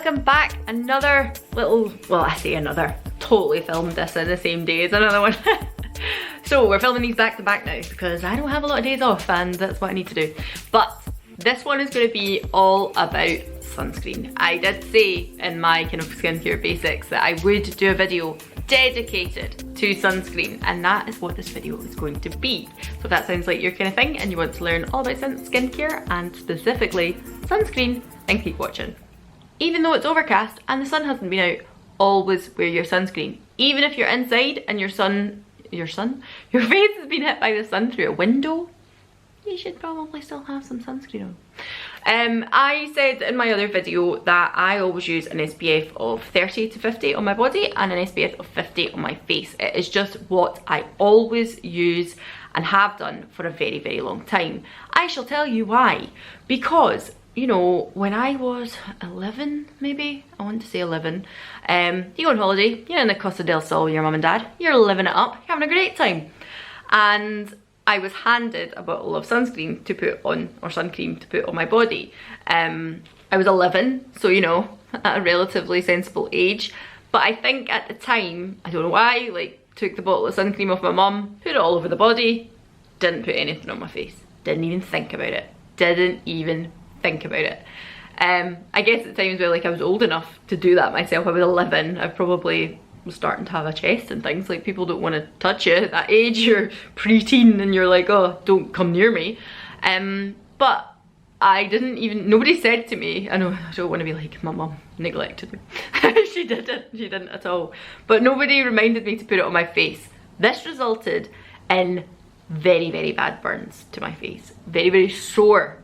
welcome back. Another little, well, I say another, totally filmed this in the same day as another one. So we're filming these back to back now because I don't have a lot of days off and that's what I need to do. But this one is going to be all about sunscreen. I did say in my kind of skincare basics that I would do a video dedicated to sunscreen, and that is what this video is going to be. So if that sounds like your kind of thing and you want to learn all about skincare and specifically sunscreen, then keep watching. Even though it's overcast and the sun hasn't been out, always wear your sunscreen. Even if you're inside and your face has been hit by the sun through a window, you should probably still have some sunscreen on. I said in my other video that I always use an SPF of 30 to 50 on my body and an SPF of 50 on my face. It is just what I always use and have done for a very, very long time. I shall tell you why. Because, you know, when I was 11, maybe, I want to say 11, you go on holiday, you're in the Costa del Sol with your mum and dad, you're living it up, you're having a great time. And I was handed a bottle of sunscreen to put on, or sun cream to put on my body. I was 11, so you know, at a relatively sensible age. But I think at the time, I don't know why, like took the bottle of sun cream off my mum, put it all over the body, didn't put anything on my face. Didn't even think about it. Didn't even think about it. I guess at times where like I was old enough to do that myself, I was 11, I probably was starting to have a chest and things, like people don't want to touch you at that age, you're preteen and you're like, oh, don't come near me. But I didn't even, nobody said to me, I know I don't want to be like my mum neglected me. she didn't at all, but nobody reminded me to put it on my face. This resulted in very, very bad burns to my face, very, very sore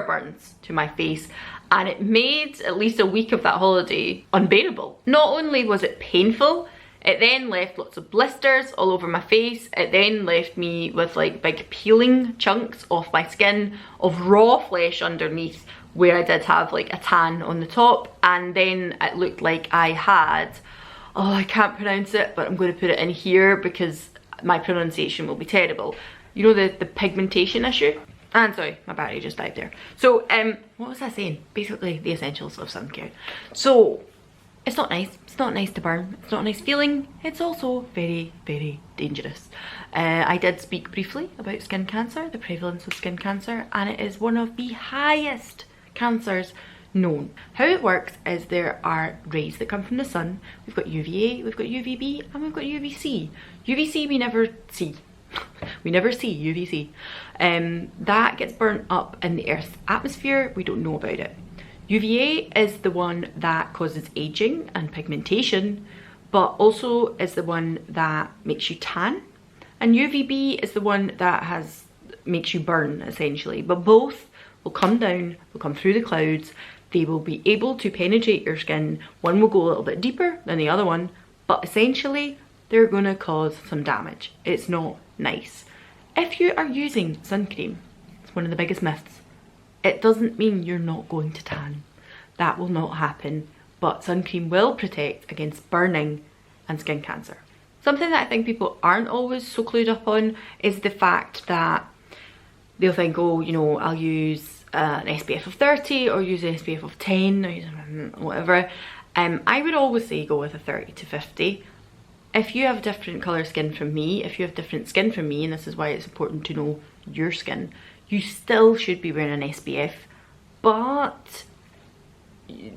burns to my face, and it made at least a week of that holiday unbearable. Not only was it painful, it then left lots of blisters all over my face. It then left me with like big peeling chunks off my skin of raw flesh underneath where I did have like a tan on the top, and then it looked like I had, oh, I can't pronounce it, but I'm going to put it in here because my pronunciation will be terrible. You know, the pigmentation issue? And sorry, my battery just died there. So, what was I saying? Basically, the essentials of sun care. So, it's not nice. It's not nice to burn. It's not a nice feeling. It's also very, very dangerous. I did speak briefly about skin cancer, the prevalence of skin cancer, and it is one of the highest cancers known. How it works is there are rays that come from the sun. We've got UVA, we've got UVB, and we've got UVC. UVC we never see. We never see UVC. That gets burnt up in the Earth's atmosphere. We don't know about it. UVA is the one that causes aging and pigmentation, but also is the one that makes you tan. And UVB is the one that makes you burn, essentially. But both will come down, will come through the clouds. They will be able to penetrate your skin. One will go a little bit deeper than the other one, but essentially they're gonna cause some damage. It's not nice. If you are using sun cream, it's one of the biggest myths. It doesn't mean you're not going to tan. That will not happen, but sun cream will protect against burning and skin cancer. Something that I think people aren't always so clued up on is the fact that they'll think, oh, you know, I'll use an SPF of 30 or use an SPF of 10 or use whatever. I would always say go with a 30 to 50. If you have different colour skin from me, if you have different skin from me, and this is why it's important to know your skin, you still should be wearing an SPF. But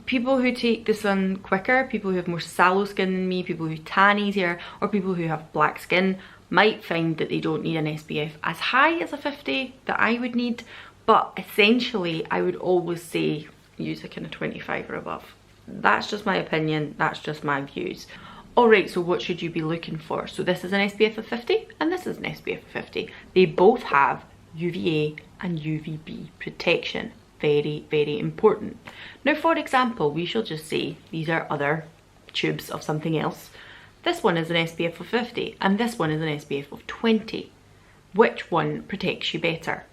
people who take the sun quicker, people who have more sallow skin than me, people who tan easier, or people who have black skin might find that they don't need an SPF as high as a 50 that I would need. But essentially, I would always say use a kind of 25 or above. That's just my opinion, that's just my views. Alright, so what should you be looking for? So this is an SPF of 50 and this is an SPF of 50. They both have UVA and UVB protection. Very, very important. Now, for example, we shall just say these are other tubes of something else. This one is an SPF of 50 and this one is an SPF of 20. Which one protects you better?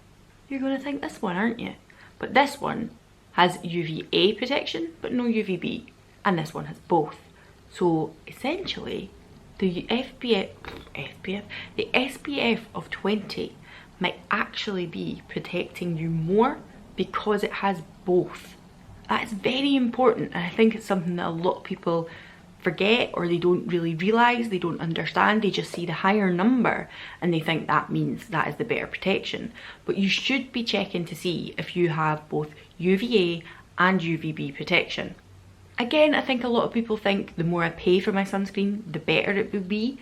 You're going to think this one, aren't you? But this one has UVA protection but no UVB, and this one has both. So essentially, the SPF of 20 might actually be protecting you more because it has both That's very important, and I think it's something that a lot of people forget, or they don't really realise, they don't understand. They just see the higher number and they think that means that is the better protection. But you should be checking to see if you have both UVA and UVB protection. Again, I think a lot of people think the more I pay for my sunscreen, the better it will be.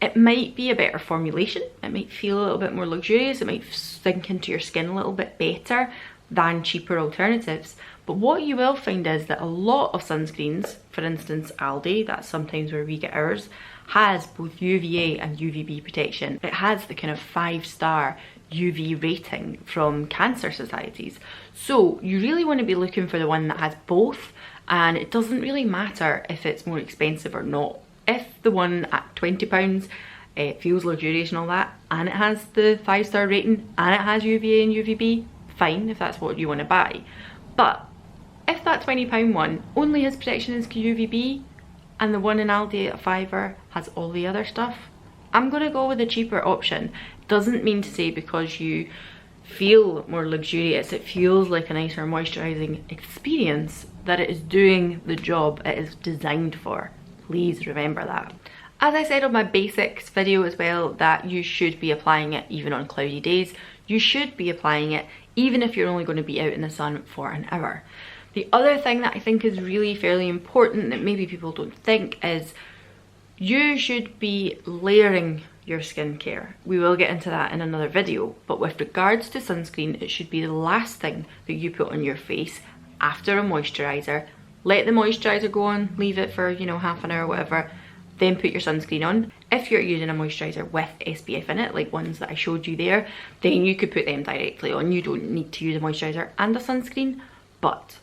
It might be a better formulation, it might feel a little bit more luxurious, it might sink into your skin a little bit better than cheaper alternatives. But what you will find is that a lot of sunscreens, for instance Aldi, that's sometimes where we get ours, has both UVA and UVB protection. It has the kind of 5-star UV rating from cancer societies. So you really want to be looking for the one that has both, and it doesn't really matter if it's more expensive or not. If the one at £20 it feels luxurious and all that, and it has the 5-star rating, and it has UVA and UVB, fine if that's what you want to buy. But if that £20 one only has protection as UVB, and the one in Aldi at £5 has all the other stuff, I'm going to go with the cheaper option. Doesn't mean to say because you feel more luxurious, it feels like a nicer moisturising experience, that it is doing the job it is designed for. Please remember that. As I said on my basics video as well, that you should be applying it even on cloudy days. You should be applying it even if you're only going to be out in the sun for an hour. The other thing that I think is really fairly important that maybe people don't think is you should be layering your skincare. We will get into that in another video, but with regards to sunscreen, it should be the last thing that you put on your face after a moisturiser. Let the moisturiser go on, leave it for, you know, half an hour or whatever, then put your sunscreen on. If you're using a moisturiser with SPF in it, like ones that I showed you there, then you could put them directly on. You don't need to use a moisturiser and a sunscreen, but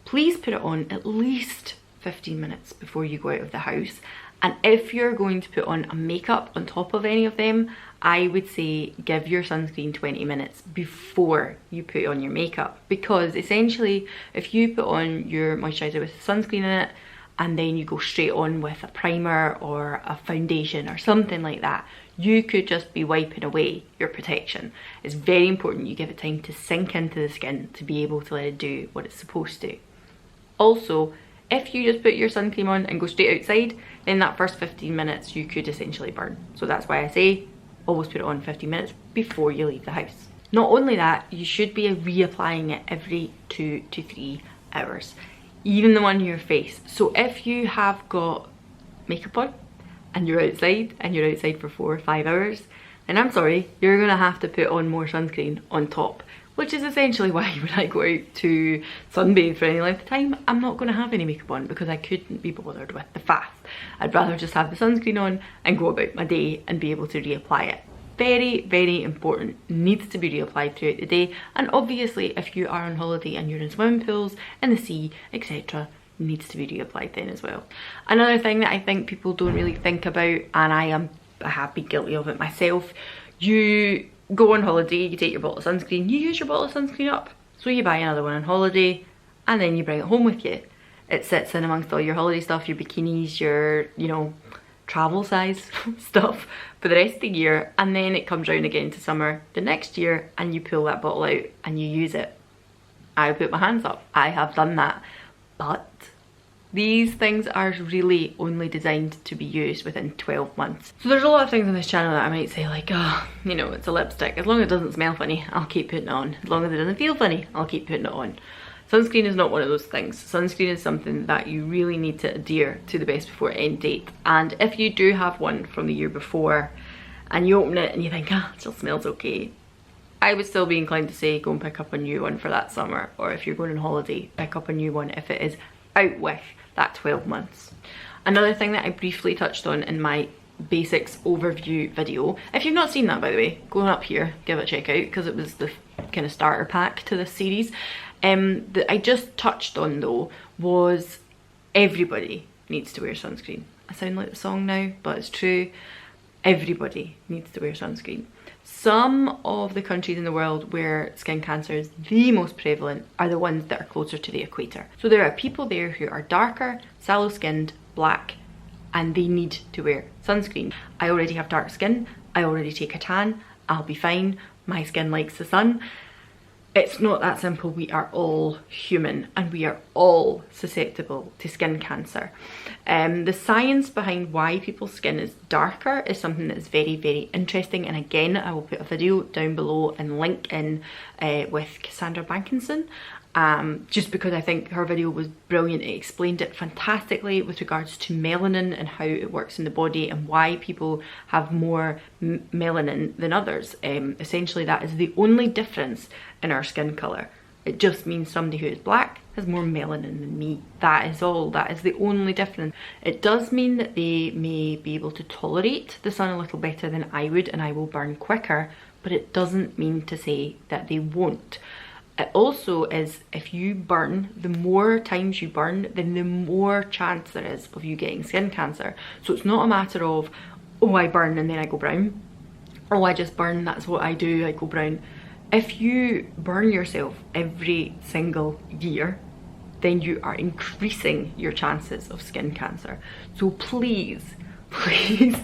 please put it on at least 15 minutes before you go out of the house. And if you're going to put on a makeup on top of any of them, I would say give your sunscreen 20 minutes before you put on your makeup, because essentially if you put on your moisturiser with sunscreen in it and then you go straight on with a primer or a foundation or something like that, you could just be wiping away your protection. It's very important you give it time to sink into the skin to be able to let it do what it's supposed to. Also, if you just put your sun cream on and go straight outside, then that first 15 minutes you could essentially burn. So that's why I say always put it on 15 minutes before you leave the house. Not only that, you should be reapplying it every 2 to 3 hours, even the one on your face. So if you have got makeup on and you're outside for 4 or 5 hours, then I'm sorry, you're gonna have to put on more sunscreen on top, which is essentially why when I go out to sunbathe for any length of time, I'm not going to have any makeup on, because I couldn't be bothered with the faff. I'd rather just have the sunscreen on and go about my day and be able to reapply it. Very, very important. Needs to be reapplied throughout the day. And obviously if you are on holiday and you're in swimming pools, in the sea, etc., needs to be reapplied then as well. Another thing that I think people don't really think about, and I have been guilty of it myself, you go on holiday, you take your bottle of sunscreen, you use your bottle of sunscreen up, so you buy another one on holiday and then you bring it home with you. It sits in amongst all your holiday stuff, your bikinis, your, you know, travel size stuff for the rest of the year, and then it comes round again to summer the next year and you pull that bottle out and you use it. I put my hands up, I have done that, but these things are really only designed to be used within 12 months. So there's a lot of things on this channel that I might say like, oh, you know, it's a lipstick. As long as it doesn't smell funny, I'll keep putting it on. As long as it doesn't feel funny, I'll keep putting it on. Sunscreen is not one of those things. Sunscreen is something that you really need to adhere to the best before end date. And if you do have one from the year before and you open it and you think, ah, it still smells okay, I would still be inclined to say go and pick up a new one for that summer. Or if you're going on holiday, pick up a new one if it is out with that 12 months. Another thing that I briefly touched on in my basics overview video, if you've not seen that, by the way, go up here, give it a check out, because it was the kind of starter pack to this series. That I just touched on though was everybody needs to wear sunscreen. I sound like the song now, but it's true. Everybody needs to wear sunscreen. Some of the countries in the world where skin cancer is the most prevalent are the ones that are closer to the equator. So there are people there who are darker, sallow skinned, black, and they need to wear sunscreen. I already have dark skin, I already take a tan, I'll be fine, my skin likes the sun. It's not that simple. We are all human and we are all susceptible to skin cancer. The science behind why people's skin is darker is something that is very, very interesting. And again, I will put a video down below and link in with Cassandra Bankinson. Just because I think her video was brilliant. It explained it fantastically with regards to melanin and how it works in the body and why people have more melanin than others. Essentially, that is the only difference in our skin colour. It just means somebody who is black has more melanin than me. That is all. That is the only difference. It does mean that they may be able to tolerate the sun a little better than I would, and I will burn quicker, but it doesn't mean to say that they won't. It also is, if you burn, the more times you burn, then the more chance there is of you getting skin cancer. So it's not a matter of, oh, I burn and then I go brown. Oh, I just burn, that's what I do, I go brown. If you burn yourself every single year, then you are increasing your chances of skin cancer. So please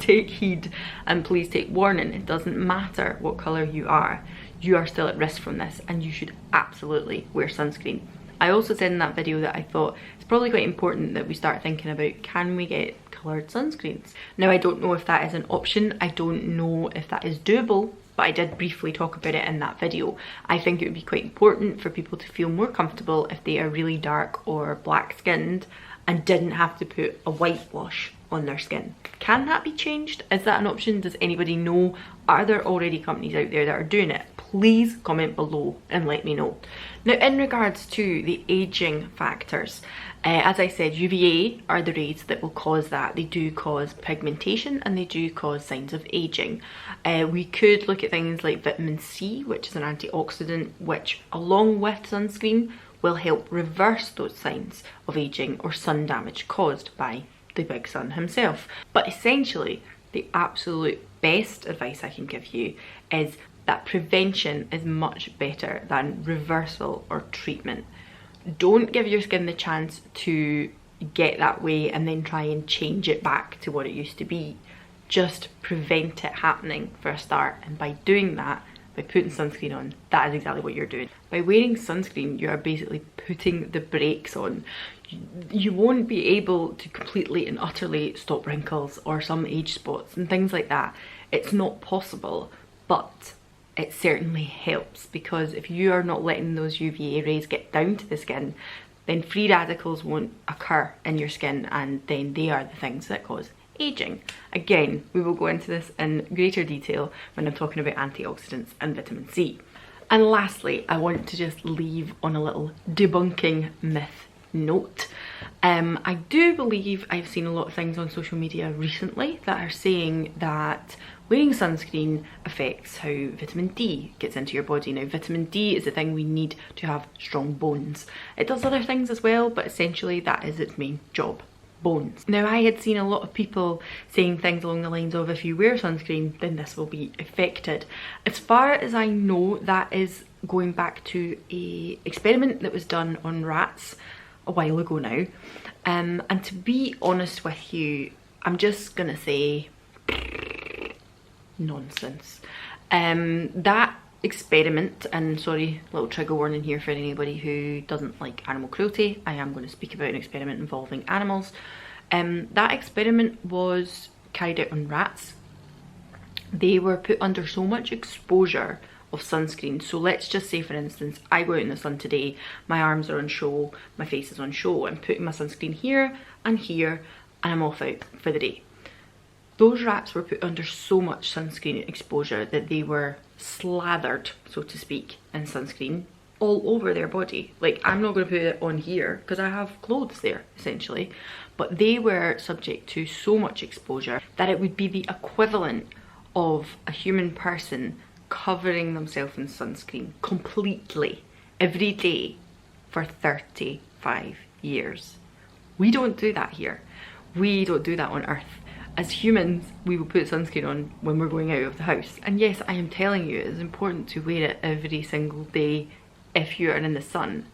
take heed and please take warning. It doesn't matter what colour you are still at risk from this, and you should absolutely wear sunscreen. I also said in that video that I thought it's probably quite important that we start thinking about, can we get coloured sunscreens? Now, I don't know if that is an option. I don't know if that is doable, but I did briefly talk about it in that video. I think it would be quite important for people to feel more comfortable if they are really dark or black skinned and didn't have to put a whitewash on their skin. Can that be changed? Is that an option? Does anybody know? Are there already companies out there that are doing it? Please comment below and let me know. Now, in regards to the aging factors, as I said, UVA are the rays that will cause that. They do cause pigmentation and they do cause signs of aging. We could look at things like vitamin C, which is an antioxidant, which along with sunscreen will help reverse those signs of aging or sun damage caused by the big sun himself. But essentially, the absolute best advice I can give you is that prevention is much better than reversal or treatment. Don't give your skin the chance to get that way and then try and change it back to what it used to be. Just prevent it happening for a start, and by doing that, by putting sunscreen on, that is exactly what you're doing. By wearing sunscreen, you are basically putting the brakes on. You won't be able to completely and utterly stop wrinkles or some age spots and things like that. It's not possible, but it certainly helps, because if you are not letting those UVA rays get down to the skin, then free radicals won't occur in your skin, and then they are the things that cause aging. Again, we will go into this in greater detail when I'm talking about antioxidants and vitamin C. And lastly, I want to just leave on a little debunking myth note. I do believe I've seen a lot of things on social media recently that are saying that wearing sunscreen affects how vitamin D gets into your body. Now, vitamin D is the thing we need to have strong bones. It does other things as well, but essentially that is its main job. Bones. Now, I had seen a lot of people saying things along the lines of, if you wear sunscreen, then this will be affected. As far as I know, that is going back to an experiment that was done on rats a while ago now. And to be honest with you, I'm just gonna say nonsense. That experiment, and sorry, little trigger warning here for anybody who doesn't like animal cruelty, I am going to speak about an experiment involving animals. That experiment was carried out on rats. They were put under so much exposure of sunscreen. So let's just say, for instance, I go out in the sun today, my arms are on show, my face is on show, I'm putting my sunscreen here and here, and I'm off out for the day. Those rats were put under so much sunscreen exposure that they were slathered, so to speak, in sunscreen all over their body. Like, I'm not going to put it on here because I have clothes there, essentially. But they were subject to so much exposure that it would be the equivalent of a human person covering themselves in sunscreen completely every day for 35 years. We don't do that here. We don't do that on Earth. As humans, we will put sunscreen on when we're going out of the house. And yes, I am telling you, it's important to wear it every single day if you are in the sun.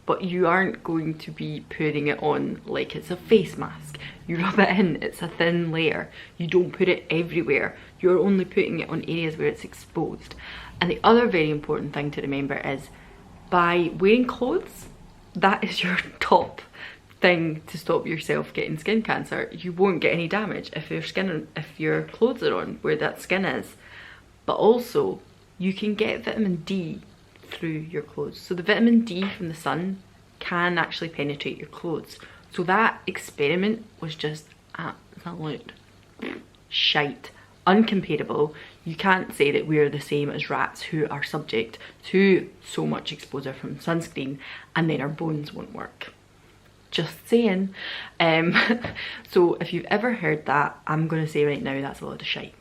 But you aren't going to be putting it on like it's a face mask. You rub it in, it's a thin layer. You don't put it everywhere. You're only putting it on areas where it's exposed. And the other very important thing to remember is by wearing clothes, that is your top thing to stop yourself getting skin cancer. You won't get any damage if your clothes are on where that skin is. But also, you can get vitamin D through your clothes. So the vitamin D from the sun can actually penetrate your clothes. So that experiment was just absolute shite. Uncomparable. You can't say that we're the same as rats who are subject to so much exposure from sunscreen and then our bones won't work. Just saying. So if you've ever heard that, I'm going to say right now that's a lot of shite.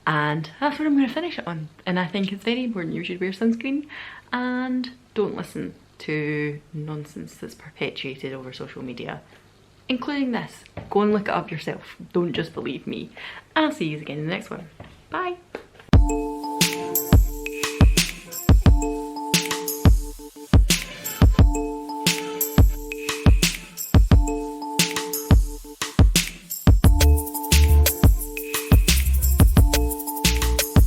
And that's what I'm going to finish it on. And I think it's very important you should wear sunscreen and don't listen to nonsense that's perpetuated over social media, including this. Go and look it up yourself. Don't just believe me. I'll see you again in the next one. Bye.